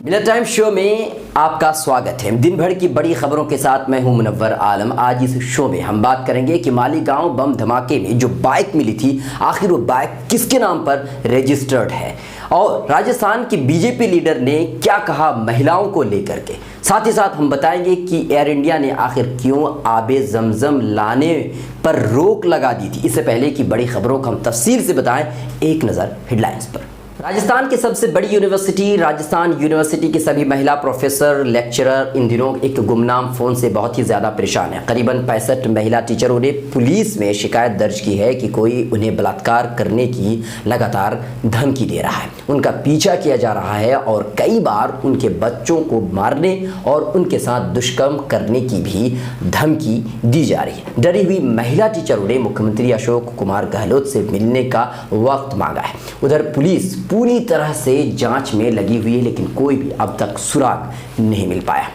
Minute time show में आपका स्वागत है। दिन भर की बड़ी खबरों के साथ मैं हूं मुनव्वर आलम। आज इस शो में हम बात करेंगे कि मालीगांव बम धमाके में जो बाइक मिली थी, आखिर वो बाइक किसके नाम पर रजिस्टर्ड है, और राजस्थान के बीजेपी लीडर ने क्या कहा महिलाओं को लेकर के। साथ ही साथ हम बताएंगे कि एयर इंडिया ने आखिर क्यों आबे जमजम लाने पर रोक लगा दी थी। इससे पहले की बड़ी खबरों को हम तफसील से बताएं, एक नज़र हेडलाइंस पर। राजस्थान की सबसे बड़ी यूनिवर्सिटी राजस्थान यूनिवर्सिटी की सभी महिला प्रोफेसर लेक्चरर इन दिनों एक गुमनाम फ़ोन से बहुत ही ज़्यादा परेशान है। करीबन 65 महिला टीचरों ने पुलिस में शिकायत दर्ज की है कि कोई उन्हें बलात्कार करने की लगातार धमकी दे रहा है, उनका पीछा किया जा रहा है और कई बार उनके बच्चों को मारने और उनके साथ दुष्कर्म करने की भी धमकी दी जा रही है। डरी हुई महिला टीचरों ने मुख्यमंत्री अशोक कुमार गहलोत से मिलने का वक्त मांगा है। उधर पुलिस पूरी तरह से जांच में लगी हुई है, लेकिन कोई भी अब तक सुराग नहीं मिल पाया।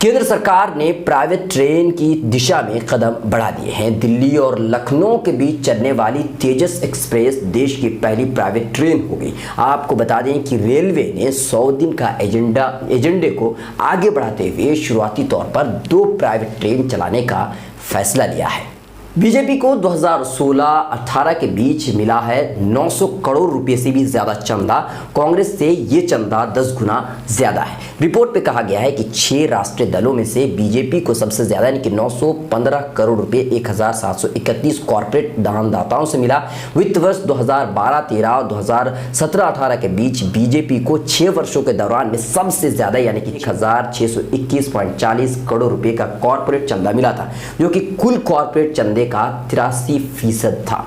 केंद्र सरकार ने प्राइवेट ट्रेन की दिशा में कदम बढ़ा दिए हैं। दिल्ली और लखनऊ के बीच चलने वाली तेजस एक्सप्रेस देश की पहली प्राइवेट ट्रेन हो गई। आपको बता दें कि रेलवे ने 100 दिन का एजेंडे को आगे बढ़ाते हुए शुरुआती तौर पर 2 प्राइवेट ट्रेन चलाने का फैसला लिया है। बीजेपी को 2016-18 के बीच मिला है 900 करोड़ रुपए से भी ज़्यादा चंदा। कांग्रेस से ये चंदा 10 गुना ज़्यादा है। रिपोर्ट पे कहा गया है कि 6 राष्ट्रीय दलों में से बीजेपी को सबसे ज़्यादा यानी कि 915 करोड़ रुपए 1731 कॉर्पोरेट दानदाताओं से मिला। वित्त वर्ष 2012-13 और 2017-18 के बीच बीजेपी को 6 वर्षों के दौरान में सबसे ज़्यादा यानी कि 1621.40 करोड़ रुपए का कॉर्पोरेट चंदा मिला था, जो कि कुल कॉर्पोरेट चंदे का 83% था।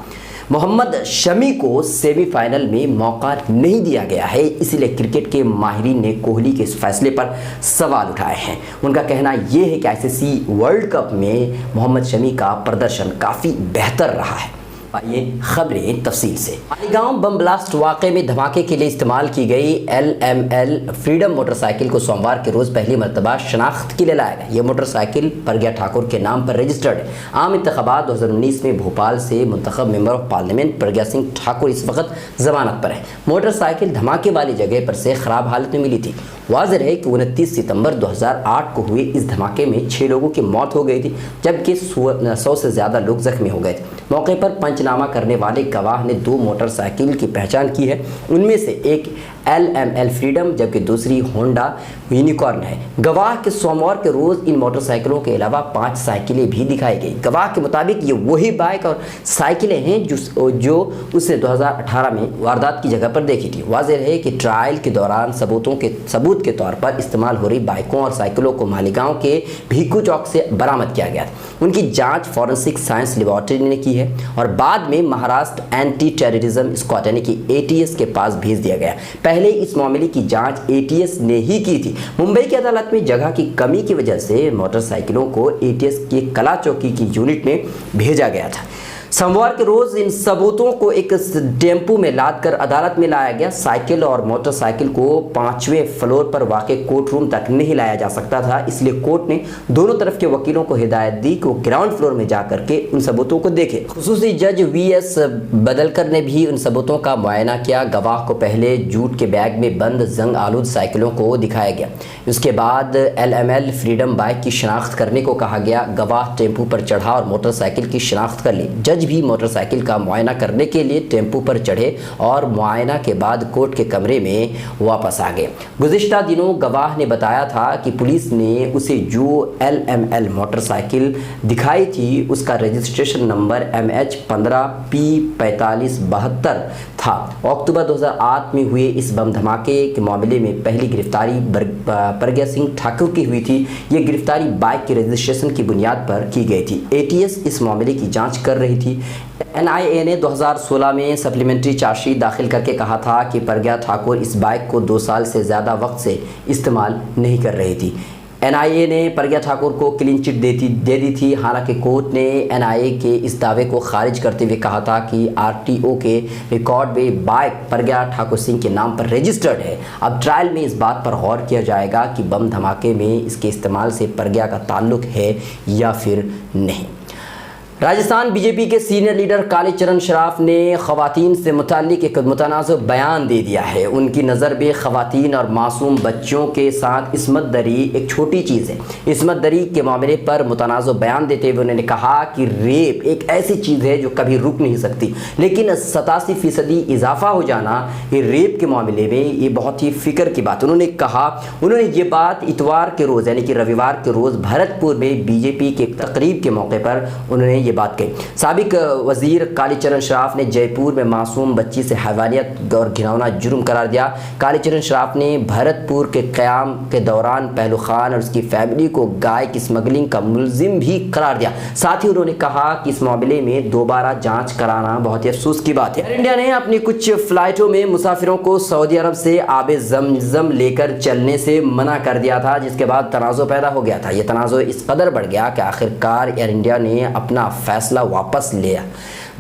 मोहम्मद शमी को सेमीफाइनल में मौका नहीं दिया गया है, इसलिए क्रिकेट के माहिरीन ने कोहली के इस फैसले पर सवाल उठाए हैं। उनका कहना यह है कि आईसीसी वर्ल्ड कप में मोहम्मद शमी का प्रदर्शन काफ़ी बेहतर रहा है। आइए खबरें तफसील से। मालीगांव बम ब्लास्ट वाक़े में धमाके के लिए इस्तेमाल की गई LML फ्रीडम मोटरसाइकिल को सोमवार के रोज़ पहली मरतबा शनाख्त के लिए लाया गया। यह मोटरसाइकिल प्रज्ञा ठाकुर के नाम पर रजिस्टर्ड है। आम इंतखाबात 2019 में भोपाल से मुंतखब member of parliament Pragya Singh Thakur इस वक्त जमानत पर है। मोटरसाइकिल धमाके वाली जगह पर से ख़राब हालत में मिली थी। वाज़ेह है कि 29 सितंबर 2008 को हुए इस धमाके में 6 लोगों की मौत हो गई थी, जबकि 100 से ज़्यादा लोग जख्मी हो गए थे। मौके पर पंचनामा करने वाले गवाह ने 2 मोटरसाइकिल की पहचान की है। उनमें से एक LML फ्रीडम जबकि दूसरी होंडा यूनिकॉर्न है। गवाह के सोमवार के रोज़ इन मोटरसाइकिलों के अलावा 5 साइकिलें भी दिखाई गई। गवाह के मुताबिक ये वही बाइक और साइकिलें हैं जो उसने 2018 में वारदात की जगह पर देखी थी। वाज़ेह है कि ट्रायल के दौरान सबूत के तौर पर इस्तेमाल हो रही बाइकों और साइकिलों को मालीगांव के भीखू चौक से बरामद किया गया था। उनकी जाँच फॉरेंसिक साइंस लेबॉर्ट्री ने की है और बाद में महाराष्ट्र एंटी टेररिज्म स्क्वाड यानी कि ATS के पास भेज दिया गया। पहले इस मामले की जांच ATS ने ही की थी। मुंबई की अदालत में जगह की कमी की वजह से मोटरसाइकिलों को ATS के कला चौकी की यूनिट में भेजा गया था। सोमवार के रोज इन सबूतों को एक टेम्पू में लादकर अदालत में लाया गया। साइकिल और मोटरसाइकिल को 5वें फ्लोर पर वाक़ कोर्ट रूम तक नहीं लाया जा सकता था, इसलिए कोर्ट ने दोनों तरफ के वकीलों को हिदायत दी कि वो ग्राउंड फ्लोर में जाकर के उन सबूतों को देखें। खुसूसी जज VS बदलकर ने भी उन सबूतों का मुआयना किया। गवाह को पहले जूट के बैग में बंद जंग आलूद साइकिलों को दिखाया गया। उसके बाद LML फ्रीडम बाइक की शनाख्त करने को कहा गया। गवाह टेम्पू पर चढ़ा और मोटरसाइकिल की शनाख्त कर ली। जज भी मोटरसाइकिल का मुआयना करने के लिए टेम्पू पर चढ़े और मुआयना के बाद कोर्ट के कमरे में वापस आ गए। गुज़िश्ता दिनों गवाह ने बताया था कि पुलिस ने उसे जो LML मोटरसाइकिल दिखाई थी उसका रजिस्ट्रेशन नंबर MH15P4572 था। अक्टूबर 2008 में हुए इस बम धमाके के मामले में पहली गिरफ्तारी प्रज्ञा सिंह ठाकुर की हुई थी। ये गिरफ्तारी बाइक के रजिस्ट्रेशन की बुनियाद पर की गई थी। ATS इस मामले की जांच कर रही थी। NIA ने 2016 में सप्लीमेंट्री चार्जशीट दाखिल करके कहा था कि प्रज्ञा ठाकुर इस बाइक को 2 साल से ज़्यादा वक्त से इस्तेमाल नहीं कर रही थी। NIA ने प्रज्ञा ठाकुर को क्लीन चिट दे दी थी। हालांकि कोर्ट ने NIA के इस दावे को खारिज करते हुए कहा था कि RTO के रिकॉर्ड में बाइक प्रज्ञा ठाकुर सिंह के नाम पर रजिस्टर्ड है। अब ट्रायल में इस बात पर गौर किया जाएगा कि बम धमाके में इसके इस्तेमाल से प्रज्ञा का ताल्लुक है या फिर नहीं। राजस्थान बीजेपी के सीनियर लीडर कालीचरण श्राफ ने खवातीन से मुताल्लिक एक मुतनाज़ बयान दे दिया है। उनकी नज़र में खवातीन और मासूम बच्चों के साथ इसमत दरी एक छोटी चीज़ है। इसमत दरी के मामले पर मुतनाज़ बयान देते हुए उन्होंने कहा कि रेप एक ऐसी चीज़ है जो कभी रुक नहीं सकती, लेकिन 87% इजाफा हो जाना ये रेप के मामले में ये बहुत ही फिक्र की बात। उन्होंने कहा, उन्होंने ये बात इतवार के रोज़ यानी कि रविवार के रोज़ भरतपुर में बीजेपी के तकरीब के मौके पर उन्होंने ये बात कही। साबिक वजीर कालीचरण श्राफ ने जयपुर में मासूम बच्ची से हैवानियत और घिनौना जुर्म करार दिया। कालीचरण श्राफ ने भरतपुर के क़याम के दौरान पहलू खान और उसकी फैमिली को गाय की स्मगलिंग का मुलजिम भी करार दिया। साथ ही उन्होंने कहा कि इस मामले में दोबारा जांच कराना बहुत ही अफसोस की बात है। एयर इंडिया ने अपनी कुछ फ्लाइटों में मुसाफिरों को सऊदी अरब से आबे ज़मज़म लेकर चलने से मना कर दिया था, जिसके बाद तनाज़ो पैदा हो गया था। यह तनाज़ो इस कदर बढ़ गया कि आखिरकार एयर इंडिया ने अपना फैसला वापस लिया।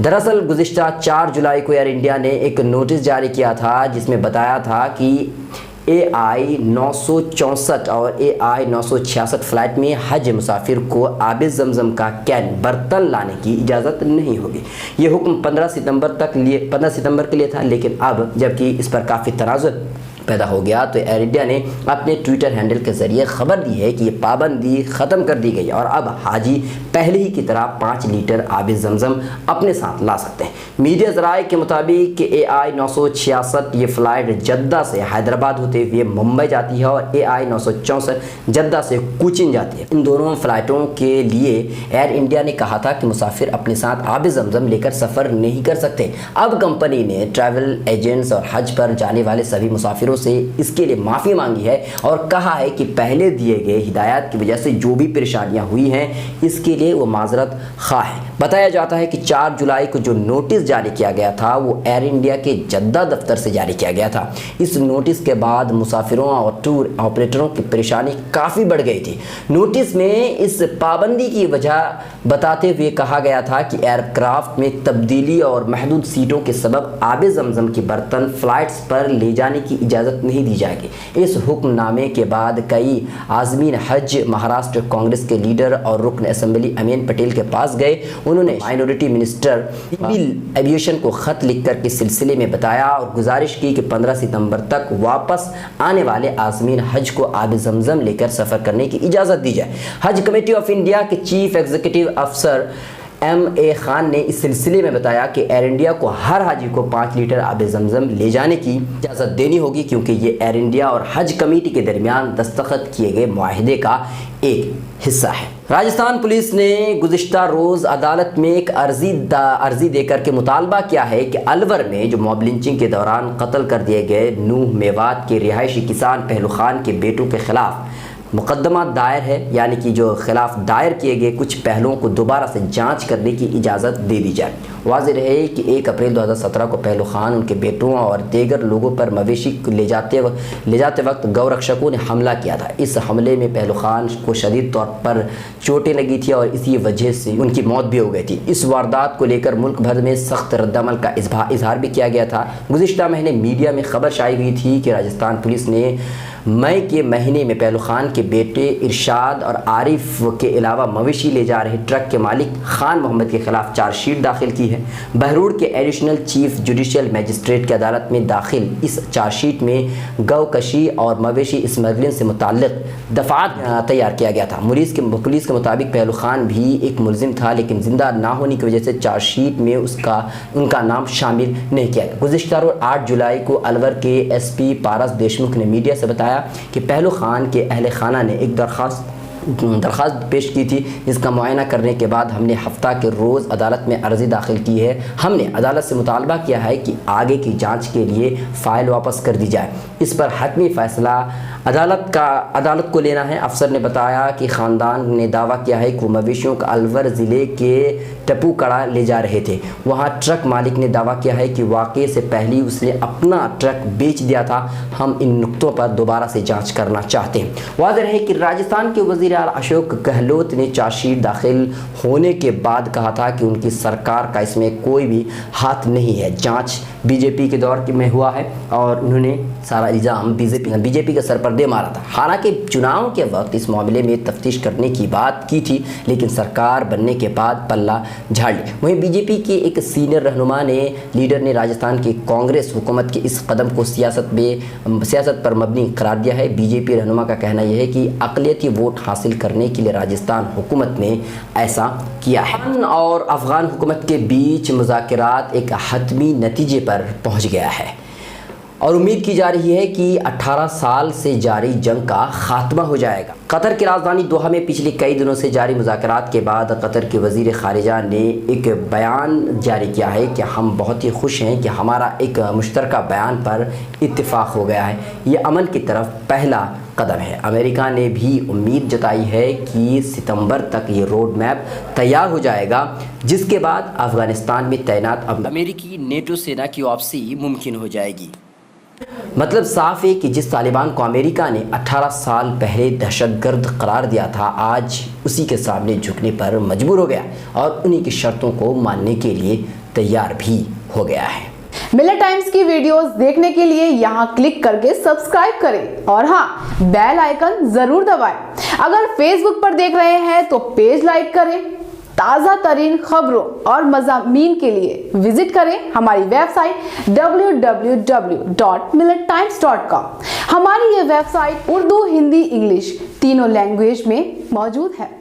दरअसल गुज़िश्ता 4 जुलाई को एयर इंडिया ने एक नोटिस जारी किया था जिसमें बताया था कि AI 964 और AI 966 फ्लाइट में हज मुसाफिर को आबे ज़मज़म का कैन बर्तन लाने की इजाज़त नहीं होगी। ये हुक्म 15 सितंबर के लिए था, लेकिन अब जबकि इस पर काफ़ी तनाज़ुर पैदा हो गया तो एयर इंडिया ने अपने ट्विटर हैंडल के ज़रिए खबर दी है कि ये पाबंदी ख़त्म कर दी गई और अब हाजी पहले ही की तरह 5 लीटर आबे ज़मज़म अपने साथ ला सकते हैं। मीडिया ज़राए के मुताबिक AI 966 ये फ़्लाइट जद्दा से हैदराबाद होते हुए मुंबई जाती है और AI 964 जद्दा से कोचीन जाती है। इन दोनों फ़्लाइटों के लिए एयर इंडिया ने कहा था कि मुसाफिर अपने साथ आबे ज़मज़म लेकर सफ़र नहीं कर सकते। अब कंपनी ने ट्रैवल एजेंट्स और हज पर जाने वाले सभी मुसाफिरों से इसके लिए माफ़ी मांगी है और कहा है कि पहले दिए गए हिदायत की वजह से जो भी परेशानियां हुई हैं इसके लिए वो माजरत खा है। बताया जाता है कि 4 जुलाई को जो नोटिस जारी किया गया था वो एयर इंडिया के जद्दा दफ्तर से जारी किया गया था। इस नोटिस के बाद मुसाफिरों और टूर ऑपरेटरों की परेशानी काफ़ी बढ़ गई थी। नोटिस में इस पाबंदी की वजह बताते हुए कहा गया था कि एयरक्राफ्ट में तब्दीली और महदूद सीटों के सबब आबे ज़मज़म के बर्तन फ्लाइट्स पर ले जाने की इजाज़त नहीं दी जाएगी। इस हुक्मनामे के बाद कई आज़मीन हज महाराष्ट्र कांग्रेस के लीडर और रुकन असेंबली अमीन पटेल के पास गए। उन्होंने माइनॉरिटी मिनिस्टर सिविल एविएशन को खत लिखकर के सिलसिले में बताया और गुजारिश की कि 15 सितंबर तक वापस आने वाले आज़मीन हज को आबे ज़मज़म लेकर सफ़र करने की इजाज़त दी जाए। हज कमेटी ऑफ इंडिया के चीफ एग्जीक्यूटिव अफसर MA खान ने इस सिलसिले में बताया कि एयर इंडिया को हर हाजी को 5 लीटर आबे ज़मज़म ले जाने की इजाज़त देनी होगी, क्योंकि ये एयर इंडिया और हज कमेटी के दरमियान दस्तखत किए गए मुआहिदे का एक हिस्सा है। राजस्थान पुलिस ने गुज़िश्ता रोज़ अदालत में एक अर्जी देकर के मुतालबा किया है कि अलवर में जो मॉब लिंचिंग के दौरान कत्ल कर दिए गए नूह मेवात के रिहायशी किसान पहलू खान के बेटों के खिलाफ मुकदमा दायर है, यानी कि जो खिलाफ दायर किए गए कुछ पहलुओं को दोबारा से जांच करने की इजाज़त दे दी जाए। वाज़ेह रहे कि 1 अप्रैल 2017 को पहलू खान, उनके बेटों और दीगर लोगों पर मवेशी ले जाते वक्त गौरक्षकों ने हमला किया था। इस हमले में पहलू खान को शदीद तौर पर चोटें लगी थी और इसी वजह से उनकी मौत भी हो गई थी। इस वारदात को लेकर मुल्क भर में सख्त रद्दअमल का इजहार भी किया गया था। गुज़िश्ता महीने मीडिया में खबर शाई हुई थी कि राजस्थान पुलिस ने मई के महीने में पहलू खान के बेटे इरशाद और आरिफ के अलावा मवेशी ले जा रहे ट्रक के मालिक खान मोहम्मद के खिलाफ चार्जशीट दाखिल की है। बहरूड़ के एडिशनल चीफ जुडिशियल मजिस्ट्रेट की अदालत में दाखिल इस चार्जशीट में गौकशी और मवेशी स्मगलिंग से मुताल्लिक दफात तैयार किया गया था। पुलिस के मुताबिक पहलू खान भी एक मुलजिम था, लेकिन जिंदा ना होने की वजह से चार्जशीट में उनका नाम शामिल नहीं किया गया। गुज़िश्ता 8 जुलाई को अलवर के SP पारस देशमुख ने मीडिया से बताया कि पहलू खान के अहले खाना ने एक दरख्वास्त पेश की थी, जिसका मुआयना करने के बाद हमने हफ्ता के रोज़ अदालत में अर्ज़ी दाखिल की है। हमने अदालत से मुतालबा किया है कि आगे की जांच के लिए फ़ाइल वापस कर दी जाए। इस पर हतमी फ़ैसला अदालत को लेना है। अफसर ने बताया कि ख़ानदान ने दावा किया है कि वो मवेशियों को अलवर ज़िले के टप्पू कड़ा ले जा रहे थे। वहाँ ट्रक मालिक ने दावा किया है कि वाक़े से पहले उसने अपना ट्रक बेच दिया था। हम इन नुक्तों पर दोबारा से जाँच करना चाहते हैं। वाज़ेह है कि राजस्थान के वज़ीर केजरीवाल अशोक गहलोत ने चार्जशीट दाखिल होने के बाद कहा था कि उनकी सरकार का इसमें कोई भी हाथ नहीं है, जांच बीजेपी के दौर में हुआ है और उन्होंने सारा इल्ज़ाम बीजेपी के सर पर दे मारा था। हालांकि चुनाव के वक्त इस मामले में तफ्तीश करने की बात की थी, लेकिन सरकार बनने के बाद पल्ला झाड़ लिया। वहीं बीजेपी के एक सीनियर लीडर ने राजस्थान की कांग्रेस हुकूमत के इस कदम को सियासत पर मबनी करार दिया है। बीजेपी रहनुमा का कहना यह है कि अक़लियती वोट हासिल करने के लिए राजस्थान हुकूमत ने ऐसा किया है और अफगान हुकूमत के बीच मुज़ाकरात एक हतमी नतीजे पर पहुंच गया है और उम्मीद की जा रही है कि 18 साल से जारी जंग का खात्मा हो जाएगा। कतर की राजधानी दोहा में पिछले कई दिनों से जारी मुज़ाकरात के बाद कतर के वज़ीर ख़ारिजा ने एक बयान जारी किया है कि हम बहुत ही खुश हैं कि हमारा एक मुश्तरका बयान पर इत्तिफ़ाक़ हो गया है। ये अमन की तरफ पहला कदम है। अमेरिका ने भी उम्मीद जताई है कि सितंबर तक ये रोड मैप तैयार हो जाएगा, जिसके बाद अफ़गानिस्तान में तैनात अमेरिकी नेटो सेना की वापसी मुमकिन हो जाएगी। मतलब साफ है कि जिस तालिबान को अमेरिका ने 18 साल पहले दहशतगर्द करार दिया था, आज उसी के सामने झुकने पर मजबूर हो गया और उन्हीं की शर्तों को मानने के लिए तैयार भी हो गया है। मिलत टाइम्स की वीडियोस देखने के लिए यहाँ क्लिक करके सब्सक्राइब करें और हाँ, बेल आइकन जरूर दबाएं। अगर फेसबुक पर देख रहे हैं तो पेज लाइक करें। ताज़ा तरीन खबरों और मज़ामीन के लिए विजिट करें हमारी वेबसाइट www.millettimes.com। हमारी ये वेबसाइट उर्दू, हिंदी, इंग्लिश तीनों लैंग्वेज में मौजूद है।